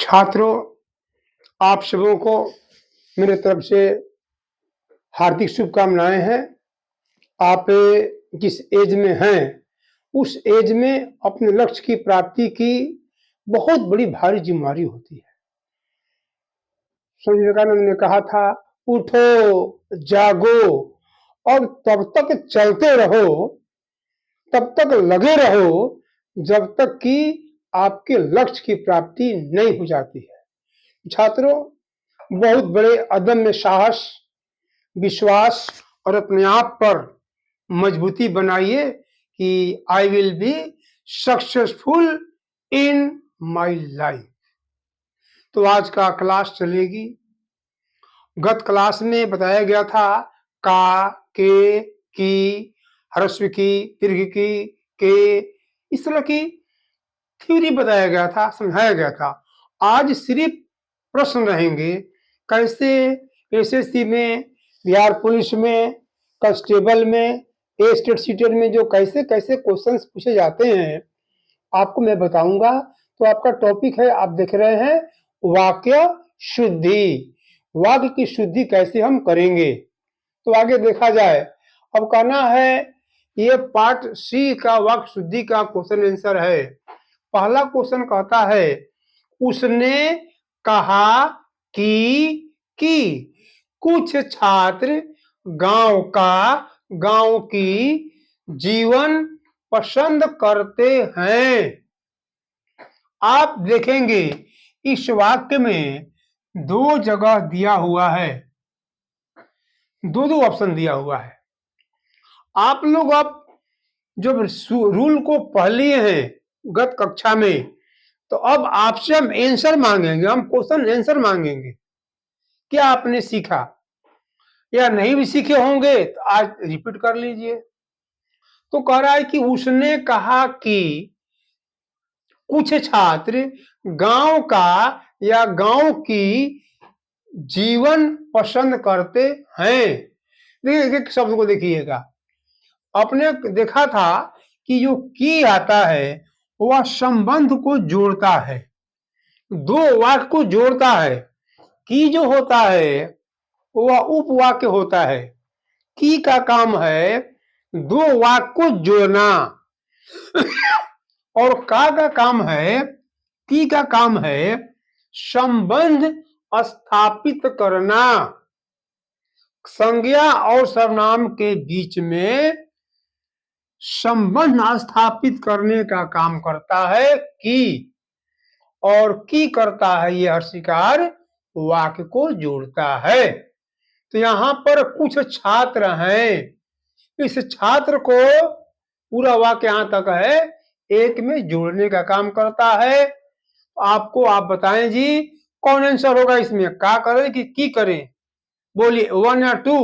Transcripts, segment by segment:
छात्रों, आप सबों को मेरे तरफ से हार्दिक शुभकामनाएं हैं। आप जिस एज में हैं, उस एज में अपने लक्ष्य की प्राप्ति की बहुत बड़ी भारी जिम्मेदारी होती है। स्वामी विवेकानंद ने कहा था, उठो, जागो और तब तक चलते रहो, तब तक लगे रहो, जब तक कि आपके लक्ष्य की प्राप्ति नहीं हो जाती है। छात्रों, बहुत बड़े अदम्य साहस, विश्वास और अपने आप पर मजबूती बनाइए कि I will be successful in my life. तो आज का क्लास चलेगी। गत क्लास में बताया गया था का, की, ह्रस्व की, दीर्घ की, के, इस तरह की थ्योरी बताया गया था, समझाया गया था। आज सिर्फ प्रश्न रहेंगे, कैसे एसएससी में, बिहार पुलिस में, कांस्टेबल में, स्टेट सीटेट में जो कैसे कैसे क्वेश्चंस पूछे जाते हैं, आपको मैं बताऊंगा। तो आपका टॉपिक है, आप देख रहे हैं, वाक्य शुद्धि। वाक्य की शुद्धि कैसे हम करेंगे, तो आगे देखा जाए। अब कहना है, ये पार्ट सी का वाक्य शुद्धि का क्वेश्चन आंसर है। पहला क्वेश्चन कहता है, उसने कहा कि कुछ छात्र गांव की जीवन पसंद करते हैं। आप देखेंगे इस वाक्य में दो जगह दिया हुआ है, दो ऑप्शन दिया हुआ है। आप लोग अब जब रूल को पढ़ लिए हैं गत कक्षा में, तो अब आपसे हम आंसर मांगेंगे, हम क्वेश्चन आंसर मांगेंगे। क्या आपने सीखा या नहीं भी सीखे होंगे तो आज रिपीट कर लीजिए। तो कह रहा है कि उसने कहा कि कुछ छात्र गांव का या गांव की जीवन पसंद करते हैं। देखिए एक शब्द को देखिएगा, आपने देखा था कि जो की आता है वह संबंध को जोड़ता है, दो वाक्य को जोड़ता है। की जो होता है वह उपवाक्य होता है। की का काम है दो वाक्य को जोड़ना और का काम है, की का काम है संबंध स्थापित करना। संज्ञा और सर्वनाम के बीच में संबंध स्थापित करने का काम करता है की, और की करता है ये हर्षिकार वाक्य को जोड़ता है। तो यहां पर कुछ छात्र हैं, इस छात्र को पूरा वाक्य यहां तक है, एक में जोड़ने का काम करता है। आपको आप बताएं जी, कौन आंसर होगा इसमें, का करें कि की करें? बोलिए, 1 या 2?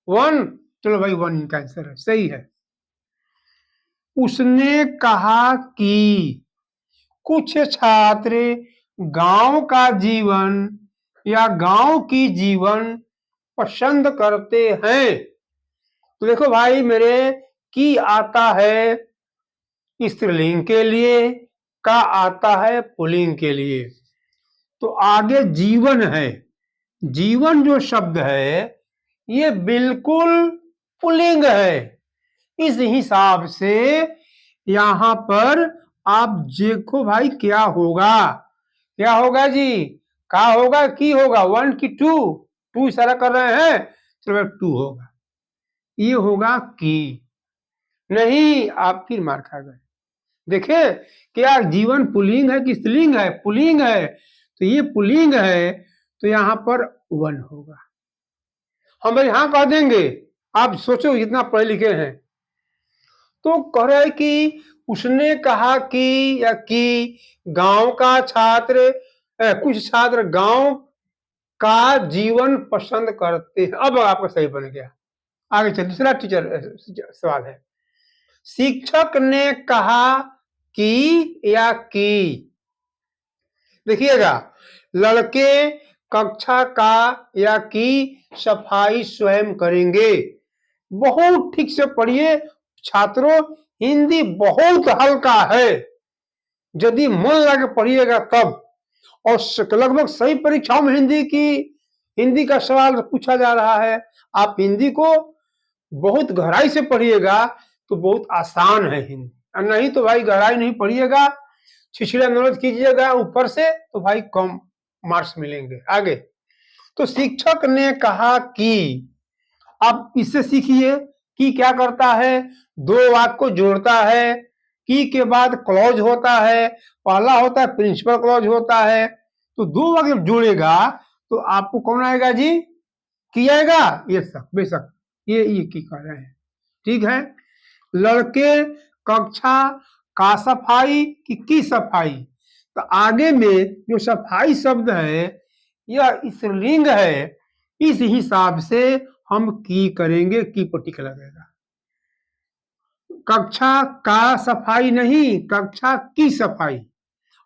1। चलो भाई 1 इनका आंसर है, सही है। उसने कहा कि कुछ छात्र गांव का जीवन या गांव की जीवन पसंद करते हैं। तो देखो भाई मेरे, की आता है स्त्रीलिंग के लिए, का आता है पुल्लिंग के लिए। तो आगे जीवन है, जीवन जो शब्द है ये बिल्कुल पुल्लिंग है। इस हिसाब से यहां पर आप देखो भाई क्या होगा, क्या होगा जी, का होगा की होगा, 1 की 2 इशारा कर रहे हैं, चलो 2 होगा, ये होगा की। नहीं, आप फिर मार खा गए। देखे क्या जीवन पुल्लिंग है कि स्त्रीलिंग है? पुल्लिंग है, तो ये पुल्लिंग है, तो यहां पर 1 होगा। हम यहां कह देंगे, आप सोचो जितना पढ़े लिखे हैं। तो कह रहे हैं कि उसने कहा कि या कि गांव का छात्र, कुछ छात्र गांव का जीवन पसंद करते हैं। अब आपका सही बन गया। आगे चल, दूसरा टीचर सवाल है, शिक्षक ने कहा कि या की। देखिएगा, लड़के कक्षा का या की सफाई स्वयं करेंगे। बहुत ठीक से पढ़िए छात्रों, हिंदी बहुत हल्का है, यदि मन लगे पढ़िएगा तब। और लगभग सही परीक्षाओं में हिंदी का सवाल पूछा जा रहा है। आप हिंदी को बहुत गहराई से पढ़िएगा तो बहुत आसान है हिंदी, और नहीं तो भाई गहराई नहीं पढ़िएगा, छिछड़ा नॉलेज कीजिएगा ऊपर से, तो भाई कम मार्क्स मिलेंगे। आगे, तो शिक्षक ने कहा कि, आप इससे सीखिए कि क्या करता है, दो वाक्य को जोड़ता है, की के बाद क्लॉज होता है, पहला होता है प्रिंसिपल क्लॉज होता है, तो दो वाक्य जोड़ेगा तो आपको कौन आएगा जी, की आएगा। ये सब बेशक ये की कह रहे हैं, ठीक है। लड़के कक्षा का सफाई की सफाई, तो आगे में जो सफाई शब्द है यह स्त्रीलिंग है, इस हिसाब से हम की करेंगे, की पर टिक लगेगा। कक्षा का सफाई नहीं, कक्षा की सफाई।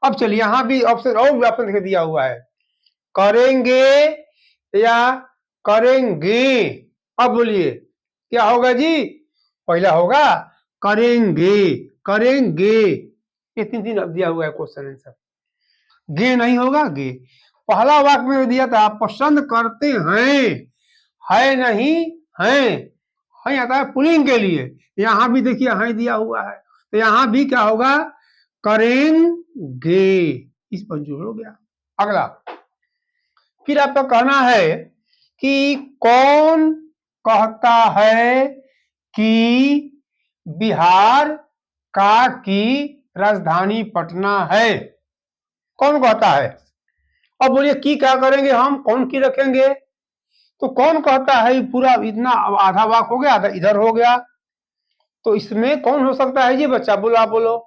अब चलिए यहां भी ऑप्शन और ऑप्शन दिया हुआ है, करेंगे या करेंगे। अब बोलिए क्या होगा जी, पहला होगा करेंगे, करेंगे, ये तीन अब दिया हुआ है क्वेश्चन आंसर। गे नहीं होगा, गे पहला वाक्य में दिया था, पसंद करते हैं, है नहीं हैं, है आता है पुल्लिंग के लिए, यहां भी देखिए है दिया हुआ है, तो यहां भी क्या होगा, करेंगे, इस पर जोड़ हो गया। अगला, फिर आपका कहना है कि कौन कहता है कि बिहार का की राजधानी पटना है, कौन कहता है। अब बोलिए की क्या करेंगे हम, कौन की रखेंगे, तो कौन कहता है, पूरा इतना आधा वाक हो गया, आधा इधर हो गया, तो इसमें कौन हो सकता है जी बच्चा, बोलो आप बोलो।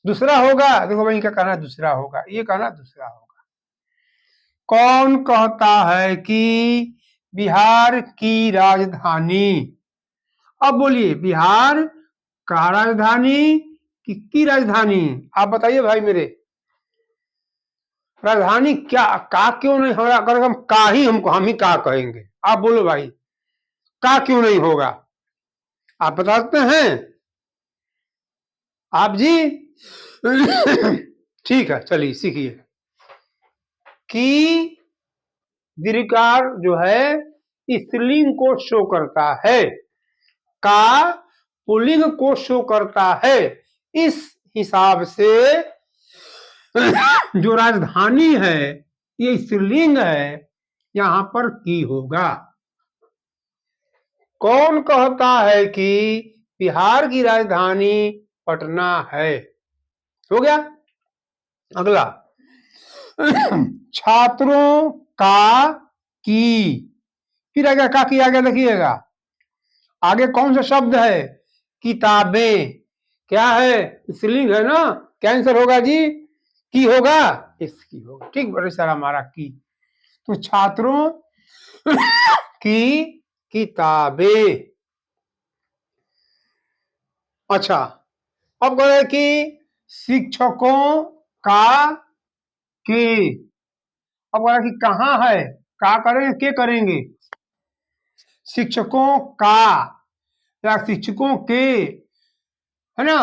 दूसरा होगा, देखो भाई क्या कहना दूसरा होगा, ये कहना दूसरा होगा। कौन कहता है कि बिहार की राजधानी, अब बोलिए बिहार का राजधानी की राजधानी, आप बताइए भाई मेरे, राजधानी क्या, का क्यों नहीं होगा, अगर हम का ही हम ही का कहेंगे, आप बोलो भाई का क्यों नहीं होगा, आप बता सकते हैं आप जी। ठीक है चलिए सीखिए, कि दीर्घकार जो है स्त्रीलिंग को शो करता है, का पुल्लिंग को शो करता है, इस हिसाब से जो राजधानी है ये स्त्रीलिंग है, यहां पर की होगा। कौन कहता है कि बिहार की राजधानी पटना है, हो गया। अगला, छात्रों का की, फिर आगे का की आगे देखिएगा, आगे कौन सा शब्द है, किताबें, क्या है स्त्रीलिंग है ना, क्या आंसर होगा जी, की होगा, इसकी होगा, ठीक बड़े सारा हमारा की, तो छात्रों की किताबें। अच्छा, अब कह कि शिक्षकों का के, अब कह कि कहाँ है, का करेंगे के करेंगे, शिक्षकों का या शिक्षकों के, है ना,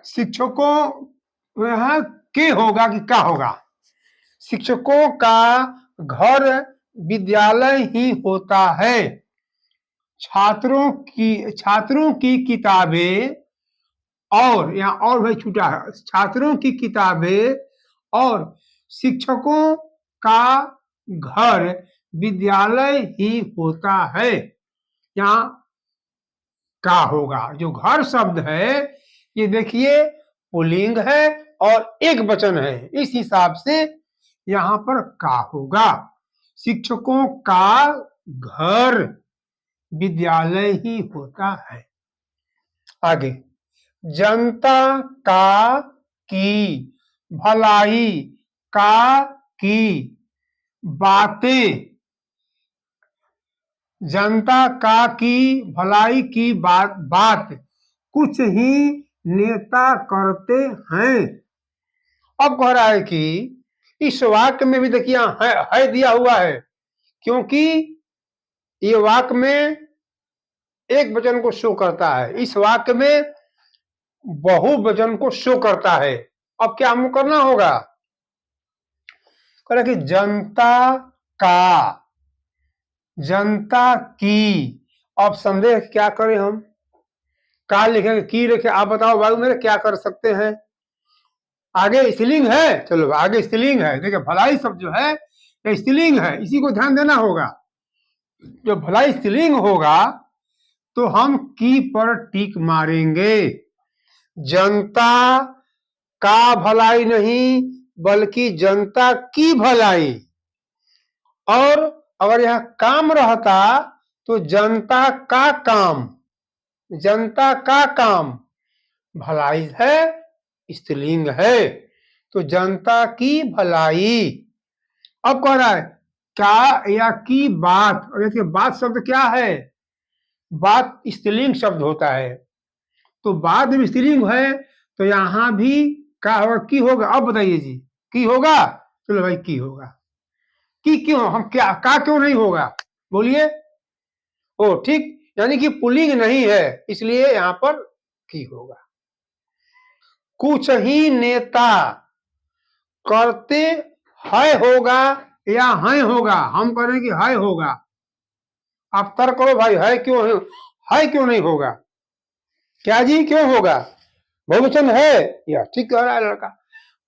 शिक्षकों यहां के होगा कि का होगा, शिक्षकों का घर विद्यालय ही होता है, छात्रों की किताबें, और यहाँ और भाई छूटा है, छात्रों की किताबें और शिक्षकों का घर विद्यालय ही होता है, यहाँ का होगा, जो घर शब्द है ये देखिए पुल्लिंग है और एक वचन है, इस हिसाब से यहां पर का होगा, शिक्षकों का घर विद्यालय ही होता है। आगे, जनता का की भलाई का की बातें, जनता का की भलाई की बात कुछ ही नेता करते हैं। अब कह रहा है कि इस वाक्य में भी देखिए है दिया हुआ है, क्योंकि ये वाक्य में एक वचन को शो करता है, इस वाक्य में बहुवचन को शो करता है। अब क्या हमको करना होगा, कह रहा कि जनता का, जनता की। अब संदेह क्या करें हम, का लिखेंगे की लिखे, आप बताओ भाई मेरे क्या कर सकते हैं। आगे स्त्रीलिंग है, चलो आगे स्त्रीलिंग है, देखिए भलाई शब्द जो है ये स्त्रीलिंग है, इसी को ध्यान देना होगा। जो भलाई स्त्रीलिंग होगा तो हम की पर टिक मारेंगे। जनता का भलाई नहीं बल्कि जनता की भलाई। और अगर यह काम रहता तो जनता का काम, जनता का काम, भलाई है स्त्रीलिंग है, तो जनता की भलाई। अब कह रहा है क्या या की बात, और देखिए बात शब्द क्या है, बात स्त्रीलिंग शब्द होता है, तो बात में स्त्रीलिंग है तो यहां भी क्या होगा, की होगा। अब बताइए जी, की होगा, चलो भाई की होगा। की क्यों, हम क्या का क्यों नहीं होगा, बोलिए। ओ ठीक, यानी कि पुल्लिंग नहीं है इसलिए यहां पर की होगा। कुछ ही नेता करते है होगा या है होगा, हम कह रहे हैं कि है होगा। आप तर्क करो भाई, है क्यों नहीं होगा, क्या जी क्यों होगा, बहुवचन है या, ठीक कह रहा है लड़का,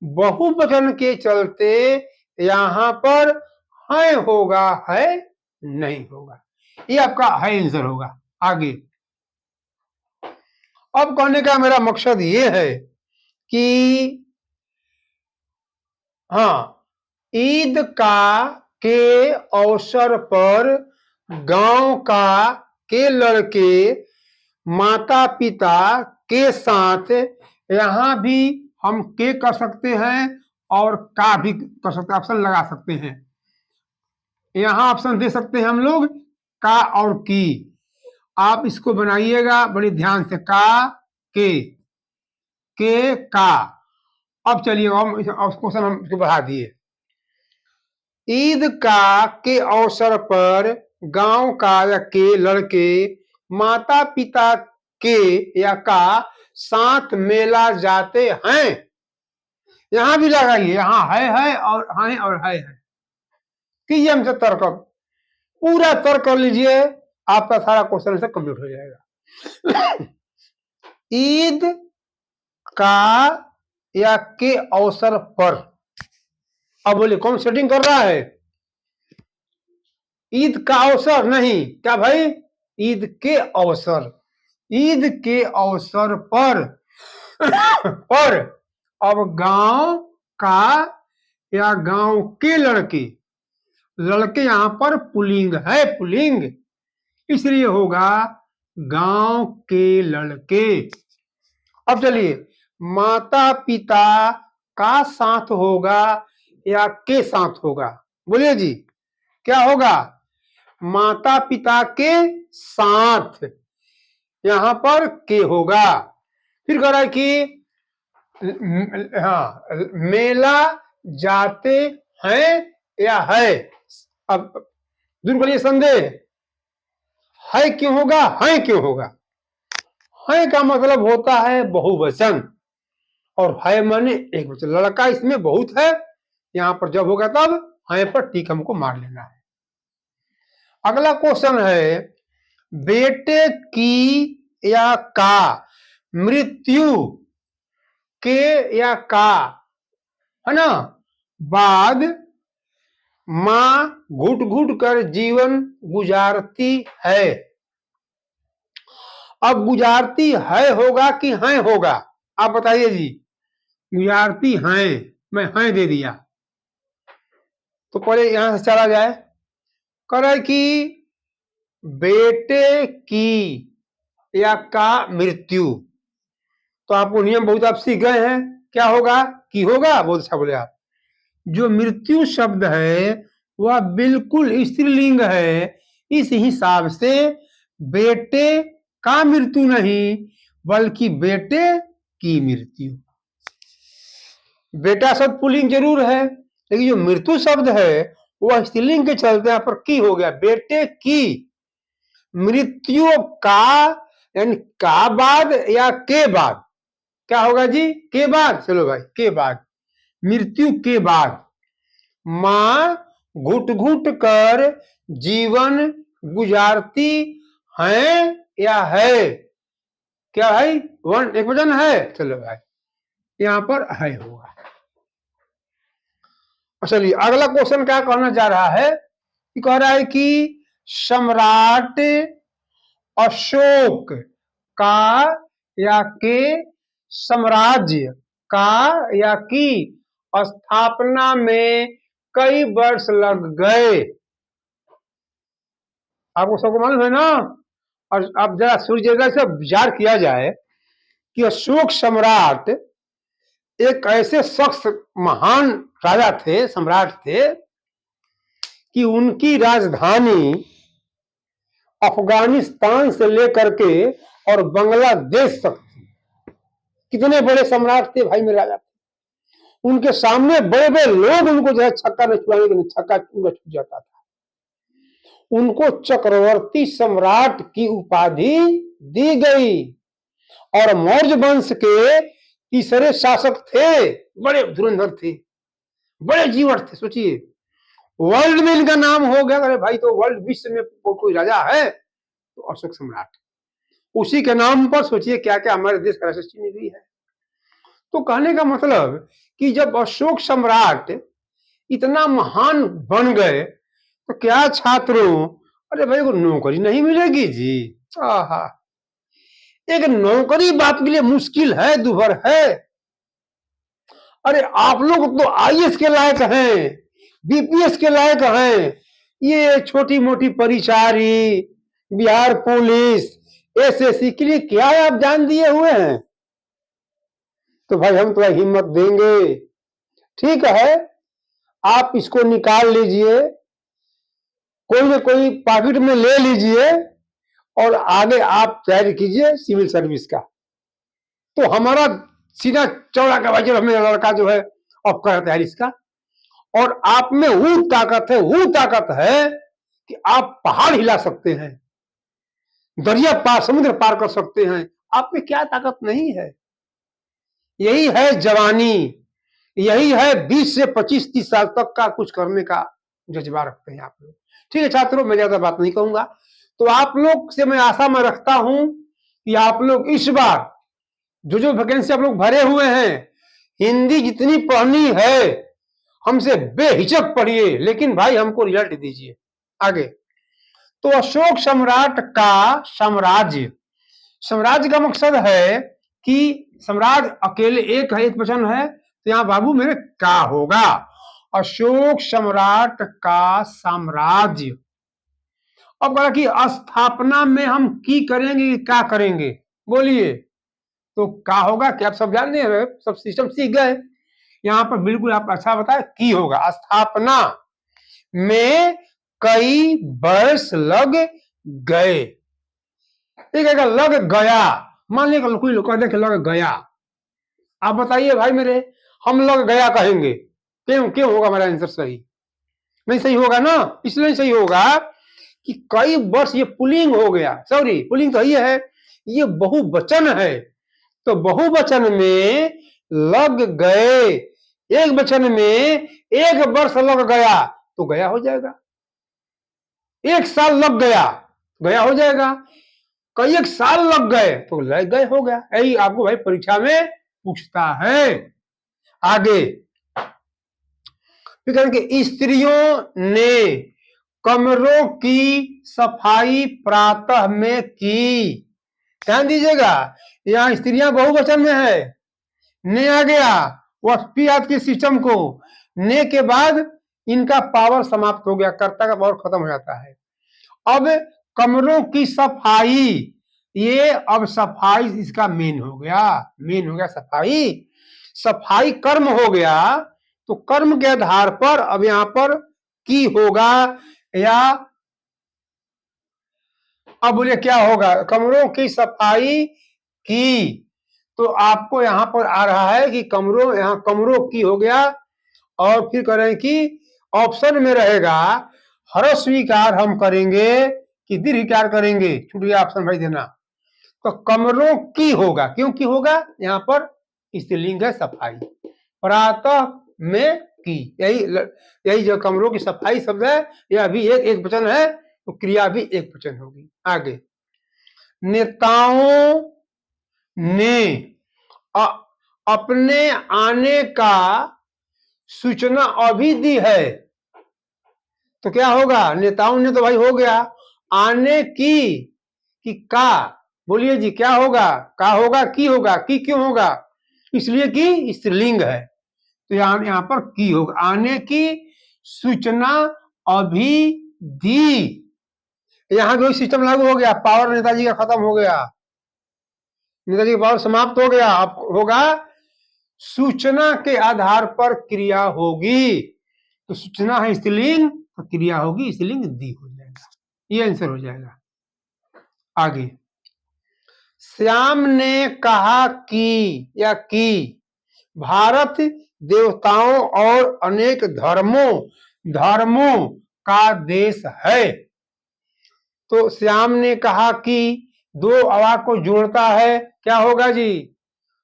बहुवचन के चलते यहां पर है होगा, है नहीं होगा, ये आपका है आंसर होगा। आगे अब कहने का मेरा मकसद ये है कि हाँ, ईद का के अवसर पर गांव का के लड़के माता पिता के साथ, यहां भी हम के कर सकते हैं और का भी कर सकते हैं, ऑप्शन लगा सकते हैं। यहां ऑप्शन दे सकते हैं हम लोग का और की। आप इसको बनाइएगा बड़ी ध्यान से, का के का। अब चलिए हम क्वेश्चन हम इसको बढ़ा दिए। ईद का के अवसर पर गांव का या के लड़के माता पिता के या का साथ मेला जाते हैं। यहां भी लगाइए, यहां है और है कीजिए हमसे तर्क, पूरा तर्क कर लीजिए, आपका सारा क्वेश्चन से कंप्लीट हो जाएगा। ईद का या के अवसर पर, अब बोलिए कौन सेटिंग कर रहा है, ईद का अवसर नहीं, क्या भाई, ईद के अवसर, ईद के अवसर पर पर अब गांव का या गांव के लड़के, लड़के यहां पर पुल्लिंग है, पुल्लिंग, इसलिए होगा गांव के लड़के। अब चलिए माता पिता का साथ होगा या के साथ होगा, बोलिए जी क्या होगा, माता पिता के साथ, यहां पर के होगा। फिर कह रहा है कि हाँ मेला जाते हैं या है, अब दूर करिए संदेह, है क्यों होगा, है क्यों होगा, है का मतलब होता है बहुवचन और है माने एक वचन, लड़का इसमें बहुत है, यहां पर जब होगा तब है पर टिक हमको मार लेना है। अगला क्वेश्चन है बेटे की या का मृत्यु के या का, है ना, बाद मां घुट घुट कर जीवन गुजारती है। अब गुजारती है होगा कि हैं होगा, आप बताइए जी, गुजारती हैं, मैं हैं दे दिया तो पहले यहां से चला जाए, करे कि बेटे की या का मृत्यु, तो आपको नियम बहुत आप सीख गए हैं, क्या होगा, की होगा, बहुत अच्छा बोले आप। जो मृत्यु शब्द है वह बिल्कुल स्त्रीलिंग है, इस हिसाब से बेटे का मृत्यु नहीं बल्कि बेटे की मृत्यु। बेटा शब्द पुल्लिंग जरूर है लेकिन जो मृत्यु शब्द है वह स्त्रीलिंग के चलते यहां पर की हो गया, बेटे की मृत्यु का, यानी का बाद या के बाद, क्या होगा जी, के बाद, चलो भाई के बाद, मृत्यु के बाद, माँ घुट घुट कर जीवन गुजारती हैं या है? क्या भाई? एक वचन है, चलो भाई यहां पर है होगा। चलिए अगला क्वेश्चन क्या कहना जा रहा है कि कह रहा है कि सम्राट अशोक का या के साम्राज्य का या की स्थापना में कई वर्ष लग गए। आपको सबको मालूम है ना। और अब जरा सूर्योदय से विचार किया जाए कि अशोक सम्राट एक ऐसे शख्स, महान राजा थे, सम्राट थे कि उनकी राजधानी अफगानिस्तान से लेकर के और बांग्लादेश तक थी। कितने बड़े सम्राट थे भाई मेरे राजा। उनके सामने बड़े बड़े लोग उनको जो है छक्का न छुड़ाने के लिए छक्का छूट जाता था। उनको चक्रवर्ती सम्राट की उपाधि दी गई और मौर्य वंश के तीसरे शासक थे। बड़े धुरंधर थे, बड़े जीवट थे। सोचिए वर्ल्ड में इनका नाम हो गया। अरे भाई तो वर्ल्ड विश्व में कोई राजा है तो अशोक सम्राट। उसी के नाम पर सोचिए क्या क्या हमारे देश का चिन्ह भी है। तो कहने का मतलब कि जब अशोक सम्राट इतना महान बन गए तो क्या छात्रों, अरे भाई को नौकरी नहीं मिलेगी जी। आहा, एक नौकरी बाप के लिए मुश्किल है, दुभर है। अरे आप लोग तो आईएएस के लायक हैं, बीपीएस के लायक हैं। ये छोटी मोटी परिचारी, बिहार पुलिस, एसएससी के लिए क्या आप जान दिए हुए हैं? तो भाई हम थोड़ा हिम्मत देंगे। ठीक है, आप इसको निकाल लीजिए, कोई ना कोई पॉकेट में ले लीजिए और आगे आप तैयारी कीजिए सिविल सर्विस का। तो हमारा सीना चौड़ा का भाई, जब हमें लड़का जो है अब कर तैयारी इसका, और आप में वो ताकत है कि आप पहाड़ हिला सकते हैं, दरिया पार, समुद्र पार कर सकते हैं। आप में क्या ताकत नहीं है? यही है जवानी, यही है 20 से 25-30 साल तक का कुछ करने का जज्बा रखते हैं आप लोग। ठीक है छात्रों, मैं ज्यादा बात नहीं कहूंगा। तो आप लोग से मैं आशा में रखता हूं कि आप लोग इस बार जो वैकेंसी आप लोग भरे हुए हैं, हिंदी जितनी पढ़नी है हमसे बेहिचक पढ़िए, लेकिन भाई हमको रिजल्ट दीजिए आगे। तो अशोक सम्राट का साम्राज्य, साम्राज्य का मकसद है कि सम्राट अकेले एक है, एक वचन है, तो यहां बाबू मेरे का होगा। अशोक सम्राट का साम्राज्य। अब कहा कि स्थापना में हम की करेंगे, क्या करेंगे बोलिए? तो क्या होगा कि आप सब जान रहे, सब सिस्टम सीख गए। यहां पर बिल्कुल आप अच्छा बताए की होगा। स्थापना में कई वर्ष लग गए। ठीक है, लग गया, मान लीजिए कोई लोग कहते लग गया, आप बताइए भाई मेरे, हम लग गया कहेंगे, क्यों क्यों होगा हमारा आंसर सही? नहीं सही होगा ना, इसलिए सही होगा कि कई वर्ष, ये पुलिंग हो गया, सॉरी पुलिंग तो ये है, ये बहुवचन है। तो बहुवचन में लग गए, एक वचन में एक वर्ष लग गया तो गया हो जाएगा। एक साल लग गया गया हो जाएगा। कई एक साल लग गए तो लग गए हो गया। यही आपको भाई परीक्षा में पूछता है। आगे कि स्त्रियों ने कमरों की सफाई प्रातः में की। ध्यान दीजिएगा, यहां स्त्रियां बहुवचन में है, ने आ गया, वह याद के सिस्टम को, ने के बाद इनका पावर समाप्त हो गया, कर्ता का पावर खत्म हो जाता है। अब कमरों की सफाई, ये अब सफाई इसका मेन हो गया सफाई। सफाई कर्म हो गया, तो कर्म के आधार पर अब यहां पर की होगा, या अब बोले क्या होगा? कमरों की सफाई की, तो आपको यहां पर आ रहा है कि कमरों, यहां कमरों की हो गया, और फिर करें कि ऑप्शन में रहेगा हर स्वीकार हम करेंगे कि दीर्घकार करेंगे, छूट गया ऑप्शन भाई देना। तो कमरों की होगा, क्यों की होगा? यहां पर स्त्रीलिंग है सफाई, प्रातः में की, यही जो कमरों की सफाई शब्द है, यह भी एक वचन है, तो क्रिया भी एक वचन होगी। आगे, नेताओं ने अपने आने का सूचना अभी दी है, तो क्या होगा? नेताओं ने तो भाई हो गया, आने की का, बोलिए जी क्या होगा? का होगा, की होगा, की क्यों होगा? इसलिए कि स्त्रीलिंग है, तो यहां पर की होगा। आने की सूचना अभी दी, यहां भी सिस्टम लागू हो गया, पावर नेताजी का खत्म हो गया, नेताजी का पावर समाप्त हो गया। अब होगा सूचना के आधार पर क्रिया होगी, तो सूचना है स्त्रीलिंग, तो क्रिया होगी स्त्रीलिंग दी हो जाएगा, ये आंसर हो जाएगा। आगे, श्याम ने कहा कि या की भारत देवताओं और अनेक धर्मों का देश है, तो श्याम ने कहा कि दो अवाक को जोड़ता है, क्या होगा जी?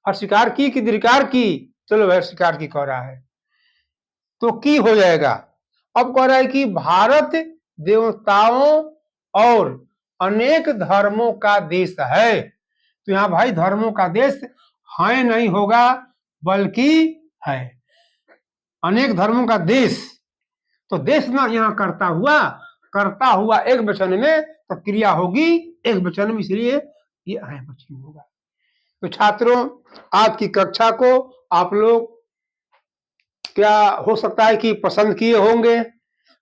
अस्वीकार की कि दीर्घकार की? चलो वह अस्वीकार की कह रहा है, तो की हो जाएगा। अब कह रहा है कि भारत देवताओं और अनेक धर्मों का देश है, तो यहां भाई धर्मों का देश है नहीं होगा, बल्कि है अनेक धर्मों का देश, तो देश ना यहां करता हुआ एक वचन में, तो क्रिया होगी एक वचन में, इसलिए ये है वचन होगा। तो छात्रों, आज की कक्षा को आप लोग क्या हो सकता है कि पसंद किए होंगे,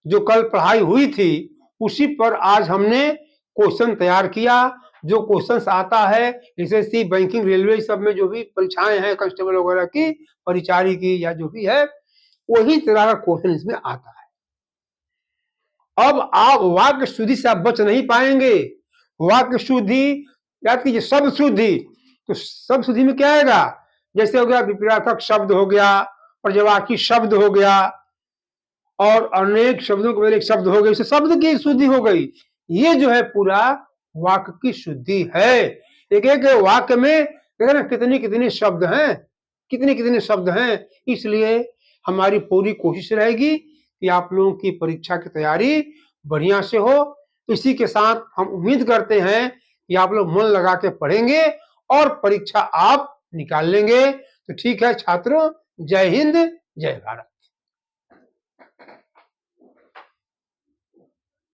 जो कल पढ़ाई हुई थी उसी पर आज हमने क्वेश्चन तैयार किया। जो क्वेश्चंस आता है एसएससी, बैंकिंग, रेलवे सब में जो भी परीक्षाएं हैं कांस्टेबल वगैरह की, परिचारी की या जो भी है, वही तरह का क्वेश्चन इसमें आता है। अब आप वाक्य शुद्धि से आप बच नहीं पाएंगे। वाक्य शुद्धि याद कीजिए, शब्द शुद्धि, तो शब्द शुद्धि में क्या आएगा? जैसे हो गया विपरीतार्थक शब्द हो गया, पर्यायवाची शब्द हो गया, और अनेक शब्दों के एक शब्द हो गए, इससे शब्द की शुद्धि हो गई। ये जो है पूरा वाक्य की शुद्धि है। एक एक वाक्य में देखो ना कितने कितने शब्द हैं, इसलिए हमारी पूरी कोशिश रहेगी कि आप लोगों की परीक्षा की तैयारी बढ़िया से हो। इसी के साथ हम उम्मीद करते हैं कि आप लोग मन लगा के पढ़ेंगे और परीक्षा आप निकाल लेंगे। तो ठीक है छात्रों, जय हिंद, जय भारत।